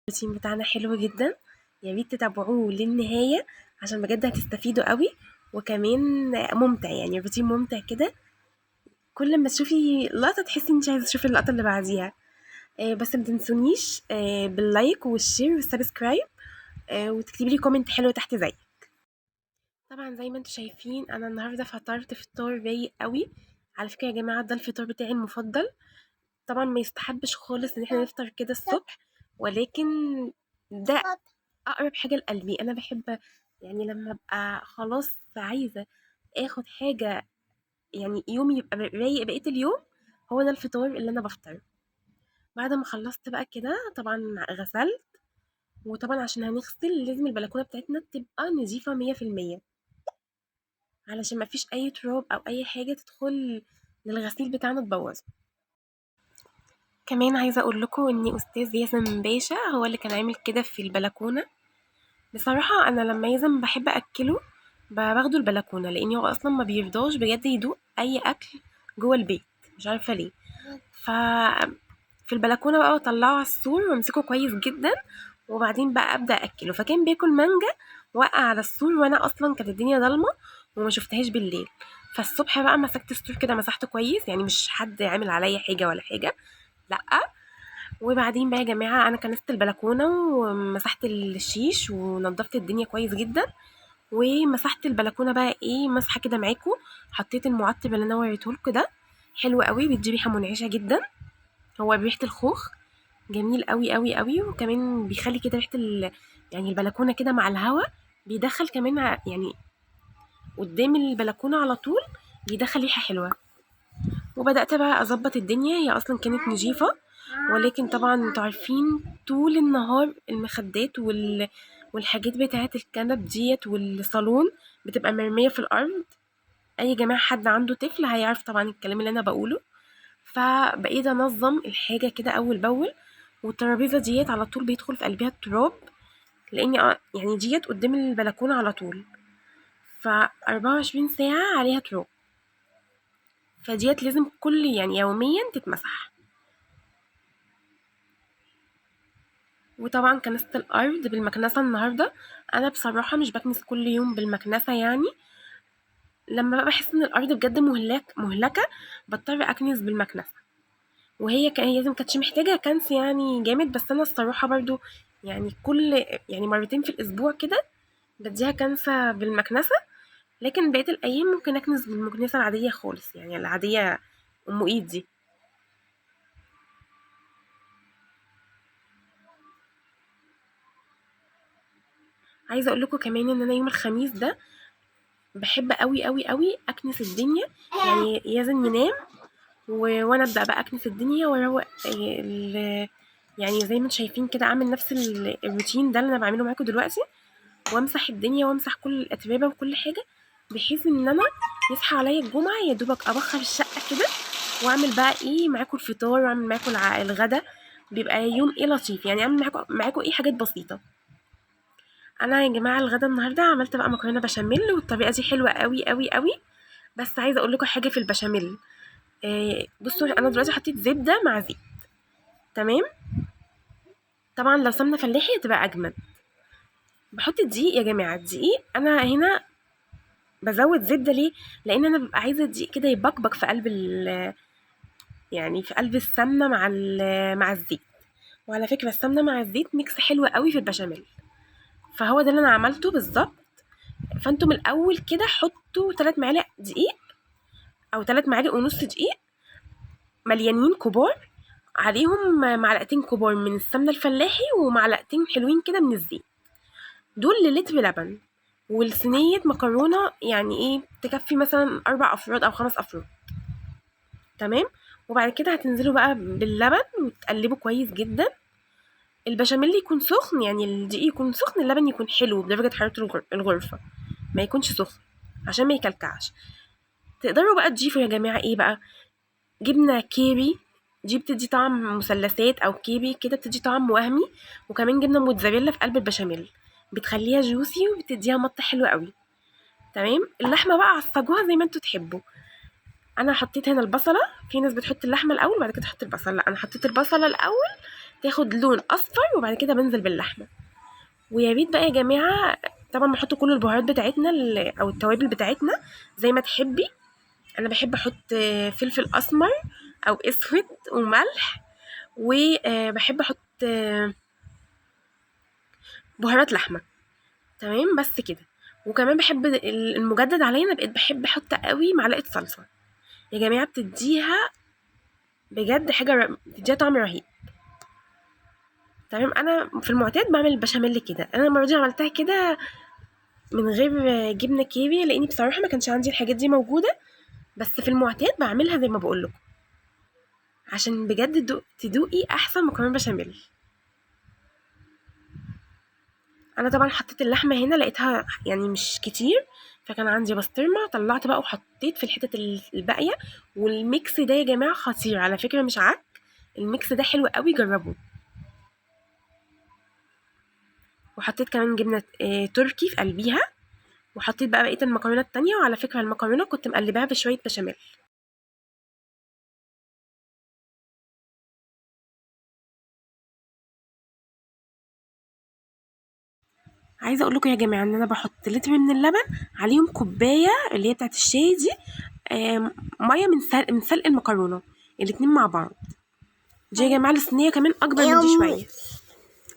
الروتين بتاعنا حلو جدا، يا ريت تتابعوه للنهاية عشان بجد هتستفيدوا قوي. وكمان ممتع، يعني الروتين ممتع كده، كل ما تشوفي لقطة تحسي انت عايزة تشوفي اللقطة اللي بعديها. بس ما تنسونيش باللايك والشير والسبسكرايب، وتكتبي لي كومنت حلو تحت زي. طبعا زي ما انتوا شايفين انا النهارده فطرت فطار رايق قوي. على فكرة يا جماعة ده الفطار بتاعي المفضل. طبعا ما يستحبش خالص ان احنا نفطر كده الصبح، ولكن ده اقرب حاجه لقلبي. انا بحب يعني لما ابقى خلاص عايزه اخد حاجه، يعني يومي يبقى رايق بقيه اليوم، هو ده الفطار اللي انا بفطره. بعد ما خلصت بقى كده طبعا غسلت، وطبعا عشان هنغسل لازم البلكونه بتاعتنا تبقى نظيفه 100%، علشان ما فيش اي تراب او اي حاجه تدخل للغسيل بتاعنا تبوظه. كمان عايزه اقول لكم ان استاذ ياسم باشا هو اللي كان عامل كده في البلكونه. بصراحة أنا لما يزن باحب أأكله باخده البلكونة، لإن هو أصلا ما بيرضاش بجد يدوق أي أكل جوه البيت، مش عارفة ليه. ف في البلكونة بقى بطلعه على السور وامسكه كويس جدا، وبعدين بقى أبدأ أكله. فكان بياكل مانجا وقع على السور، وأنا أصلا كانت الدنيا ضلمة وما شفتهاش بالليل. فالصبح بقى مسكت السور كده مسحته كويس، يعني مش حد عامل عليا حاجة ولا حاجة، لأ. وبعدين بقى يا جماعة أنا كنست البلكونة ومسحت الشيش ونضفت الدنيا كويس جدا، ومسحت البلكونة بقى ايه مسحة كده معاكم. حطيت المعطر اللي انا وريتهولكوا ده، حلو قوي، بيدي ريحة منعشة جدا. هو بريحة الخوخ، جميل قوي قوي قوي، وكمان بيخلي كده ريحة يعني البلكونة كده مع الهوا، بيدخل كمان يعني قدام البلكونة على طول بيدخل ريحة حلوة. وبدأت بقى أظبط الدنيا، هي أصلا كانت نظيفة، ولكن طبعا انتوا عارفين طول النهار المخدات والحاجات بتاعة الكنب ديت والصالون بتبقى مرمية في الأرض. أي جماعة حد عنده طفل هيعرف طبعا الكلام اللي أنا بقوله. فبقيت أنظم الحاجة كده أول بأول، والترابيزة ديت على طول بيدخل في قلبها التراب، لأني يعني ديت قدام البلكونة على طول، ف24 ساعة عليها تراب، فديت لازم كل يعني يوميا تتمسح. وطبعا كنست الأرض بالمكنسة النهاردة. أنا بصراحة مش بكنس كل يوم بالمكنسة، يعني لما بقى بحس إن الأرض بجد مهلكة بضطر أكنس بالمكنسة. هي لازم كانتش محتاجة كنس يعني جامد، بس أنا الصراحة برضو يعني كل يعني مرتين في الأسبوع كده بديها كنسة بالمكنسة، لكن بقية الأيام ممكن أكنس بالمكنسة العادية خالص، يعني العادية أم إيد دي. عايزة أقول لكم كمان إن أنا يوم الخميس ده باحب أوي، أوي، أوي أكنس الدنيا، يعني يازن ينام وأنا أبدأ بقى أكنس الدنيا وأروّق يعني زي ما أنتم شايفين كده أعمل نفس الروتين ده اللي أنا باعمله معاكم دلوقتي، وأمسح الدنيا وأمسح كل الأتربة وكل حاجة، بحيث إن أنا يصحى عليَّ الجمعة يا دوبك أبخّر الشقة كده وأعمل بقى إيه معاكم الفطار وأعمل معاكم الغدا، بيبقى يوم إيه لطيف، يعني أعمل معاكم إيه حاجات بسيطة. أنا يا جماعة الغدا النهارده عملت بقى مكرونة بشاميل، والطريقة دي حلوة أوي، أوي، أوي. بس عايزة أقول لكم حاجة في البشاميل. بصوا أنا دلوقتي حطيت زبدة مع زيت، تمام. طبعا لو سمنة فلاحي هتبقى أجمد. بحط الدقيق يا جماعة، الدقيق أنا هنا بزود زبدة ليه؟ لأن أنا ببقى عايزة الدقيق كده يبقبق في قلب يعني في قلب السمنة مع الزيت. وعلى فكرة السمنة مع الزيت ميكس حلو قوي في البشاميل، فهو ده اللي أنا عملته بالظبط. فانتوا من الأول كده حطوا 3 معالق دقيق أو 3 معالق ونص دقيق مليانين كبار، عليهم معلقتين كبار من السمنة الفلاحي ومعلقتين حلوين كده من الزيت، دول للتر لبن. والصينية مكرونة يعني ايه تكفي مثلا 4 أفراد أو 5 أفراد، تمام. وبعد كده هتنزلوا بقى باللبن وتقلبوا كويس جدا. البشاميل يكون سخن، يعني الدقيق يكون سخن، اللبن يكون حلو بدرجة حرارة الغرفة، ما يكونش سخن عشان ما يكلكعش. تقدروا بقى تضيفوا يا جماعة ايه بقى، جبنة كيري، دي بتدي طعم مثلثات او كيري كده بتدي طعم وهمي، وكمان جبنة موتزاريلا في قلب البشاميل بتخليها جوسي وبتديها مطة حلوة قوي، تمام. اللحمة بقى عصجوها زي ما انتوا تحبوا. انا حطيت هنا البصلة، في ناس بتحط اللحمة الاول وبعد كده تحط البصل، لا انا حطيت البصلة الاول تاخد لون اصفر، وبعد كده بنزل باللحمه. ويا ريت بقى يا جماعه طبعا بنحط كل البهارات بتاعتنا او التوابل بتاعتنا زي ما تحبي. انا بحب احط فلفل اسمر او اسود وملح، وبحب احط بهارات لحمه. تمام بس كده. وكمان بحب المجدد علينا، بقيت بحب احط قوي معلقه صلصه يا جماعه، بتديها بجد حاجه بتديها طعم رهيب. تمام. انا في المعتاد بعمل البشاميل كده، انا المره دي عملتها كده من غير جبنه كيري لاني بصراحه ما كانش عندي الحاجات دي موجوده، بس في المعتاد بعملها زي ما بقول لكم عشان بجد تدوقي احسن مكرونه بشاميل. انا طبعا حطيت اللحمه هنا لقيتها يعني مش كتير، فكان عندي بسطرمه طلعت بقى وحطيت في الحتت الباقيه. والميكس ده يا جماعه خطير على فكره، مش عك، الميكس ده حلو قوي، جربوه. وحطيت كمان جبنه تركي في قلبيها، وحطيت بقى بقيه المكرونه التانية. وعلى فكره المكرونه كنت مقلباها بشويه بشاميل. عايزه اقول لكم يا جماعه ان انا بحط لتر من اللبن عليهم كوبايه اللي هي بتاعت الشاي دي ميه من سلق المكرونه، الاتنين مع بعض. دي يا جماعه الصينيه كمان اكبر من دي شويه.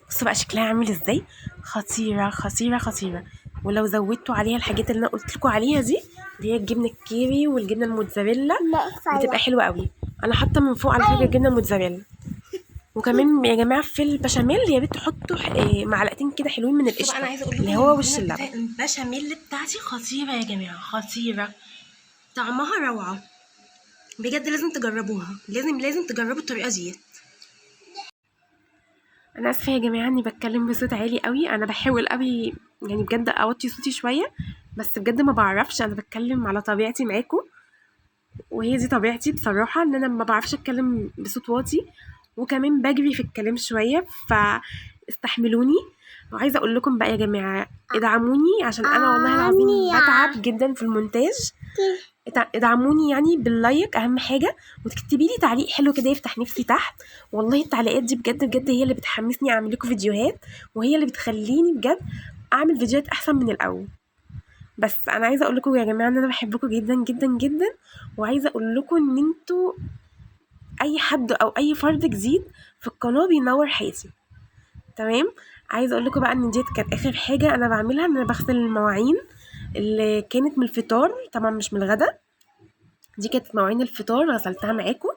بصوا بقى شكلها عامل ازاي، خطيره خطيره خطيره. ولو زودتوا عليها الحاجات اللي انا قلت لكم عليها دي، اللي هي الجبنه الكيري والجبنه الموتزاريلا، بتبقى حلوه قوي. انا حاطه من فوق على فكره الجبنه الموتزاريلا. وكمان يا جماعه في البشاميل يا ريت تحطوا معلقتين كده حلوين من القشطه، انا عايزه اقول لكم اللي هو وش اللبن. البشاميل بتاعتي خطيره يا جماعه، خطيره، طعمها روعه بجد، لازم تجربوها، لازم تجربوا الطريقه دي. انا اسفه يا جماعه اني بتكلم بصوت عالي قوي، انا بحاول قوي يعني بجد اوطي صوتي شويه، بس بجد ما بعرفش، انا بتكلم على طبيعتي معاكم، وهي دي طبيعتي بصراحه، ان انا ما بعرفش اتكلم بصوت واطي، وكمان بجري في الكلام شويه، فاستحملوني. وعايزه اقول لكم بقى يا جماعه ادعموني، عشان انا والله العظيم بتعب جدا في المونتاج. ادعموني يعني باللايك اهم حاجه، وتكتبي لي تعليق حلو كده يفتح نفسي تحت. والله التعليقات دي بجد بجد هي اللي بتحمسني اعمل لكم فيديوهات، وهي اللي بتخليني بجد اعمل فيديوهات احسن من الاول. بس انا عايزه اقول لكم يا جماعه ان انا بحبكم جدا جدا جدا، وعايزه اقول لكم ان انتوا اي حد او اي فرد جديد في القناه بينور حياتي. تمام. عايزه اقول لكم بقى ان ديت كانت اخر حاجه انا بعملها، ان انا بغسل المواعين اللي كانت من الفطار، طبعا مش من الغدا. دي كانت مواعين الفطار غسلتها معاكم.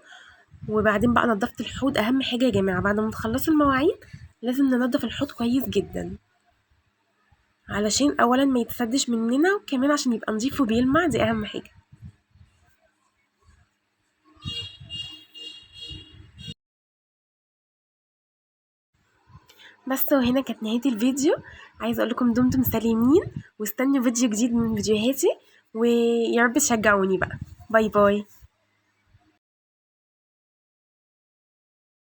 وبعدين بقى نضفت الحوض، اهم حاجه يا جماعه بعد ما تخلصوا المواعين لازم ننضف الحوض كويس جدا، علشان اولا ما يتسدش مننا، وكمان عشان يبقى نضيف وبيلمع، دي اهم حاجه. بس وهنا كانت نهايه الفيديو. عايزه اقول لكم دمتم سالمين، واستنوا فيديو جديد من فيديوهاتي، ويا رب تشجعوني بقى. باي باي.